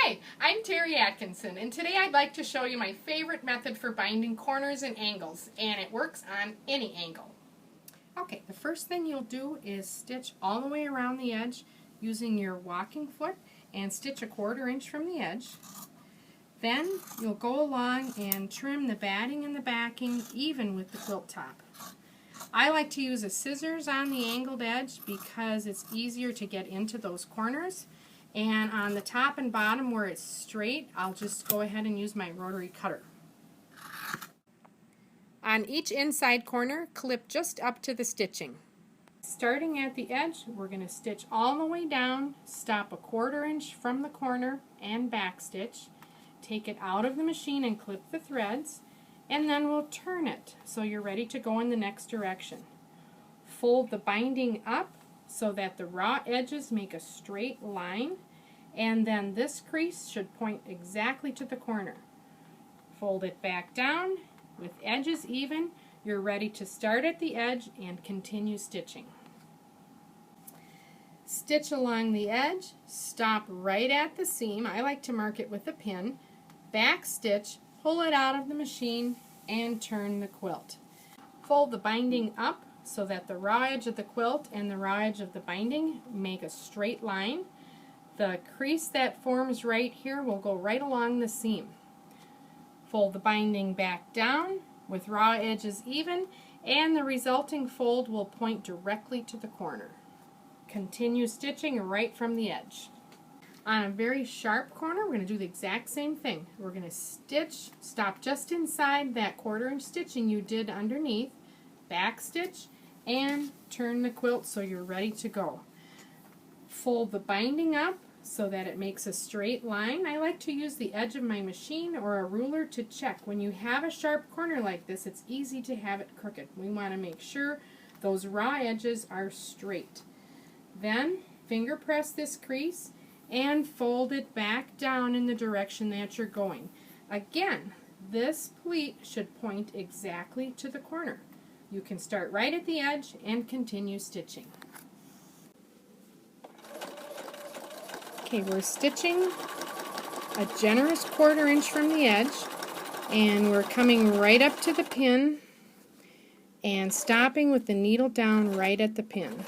Hi, I'm Terry Atkinson, and today I'd like to show you my favorite method for binding corners and angles, and it works on any angle. Okay, the first thing you'll do is stitch all the way around the edge using your walking foot and stitch a 1/4 inch from the edge. Then you'll go along and trim the batting and the backing even with the quilt top. I like to use a scissors on the angled edge because it's easier to get into those corners. And on the top and bottom where it's straight, I'll just go ahead and use my rotary cutter. On each inside corner, clip just up to the stitching. Starting at the edge, we're going to stitch all the way down, stop a 1/4 inch from the corner and back stitch, take it out of the machine and clip the threads, and then we'll turn it so you're ready to go in the next direction. Fold the binding up so that the raw edges make a straight line, and then this crease should point exactly to the corner. Fold it back down. With edges even, you're ready to start at the edge and continue stitching. Stitch along the edge, stop right at the seam. I like to mark it with a pin. Back stitch, pull it out of the machine, and turn the quilt. Fold the binding up so that the raw edge of the quilt and the raw edge of the binding make a straight line. The crease that forms right here will go right along the seam. Fold the binding back down with raw edges even, and the resulting fold will point directly to the corner. Continue stitching right from the edge. On a very sharp corner, we're going to do the exact same thing. We're going to stitch, stop just inside that 1/4 inch stitching you did underneath, back stitch, and turn the quilt so you're ready to go. Fold the binding up so that it makes a straight line. I like to use the edge of my machine or a ruler to check. When you have a sharp corner like this, it's easy to have it crooked. We want to make sure those raw edges are straight. Then finger press this crease and fold it back down in the direction that you're going. Again, this pleat should point exactly to the corner. You can start right at the edge and continue stitching. Okay, we're stitching a generous 1/4 inch from the edge, and we're coming right up to the pin and stopping with the needle down right at the pin.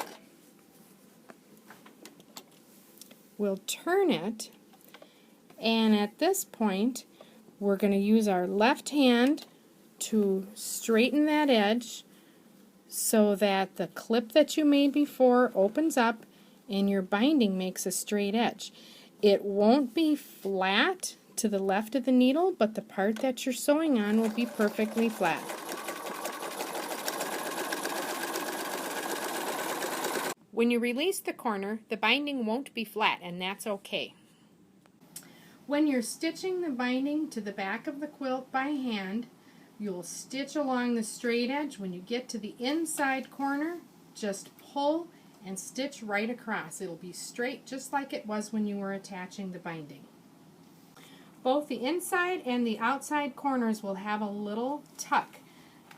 We'll turn it, and at this point we're going to use our left hand to straighten that edge so that the clip that you made before opens up and your binding makes a straight edge. It won't be flat to the left of the needle, but the part that you're sewing on will be perfectly flat. When you release the corner, the binding won't be flat, and that's okay. When you're stitching the binding to the back of the quilt by hand, you'll stitch along the straight edge. When you get to the inside corner, just pull and stitch right across. It'll be straight just like it was when you were attaching the binding. Both the inside and the outside corners will have a little tuck.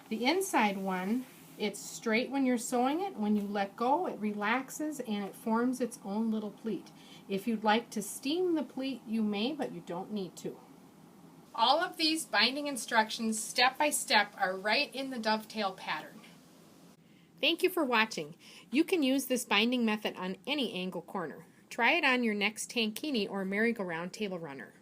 The inside one, it's straight when you're sewing it. When you let go, it relaxes and it forms its own little pleat. If you'd like to steam the pleat, you may, but you don't need to. All of these binding instructions, step by step, are right in the Dovetail pattern. Thank you for watching. You can use this binding method on any angle corner. Try it on your next tankini or merry-go-round table runner.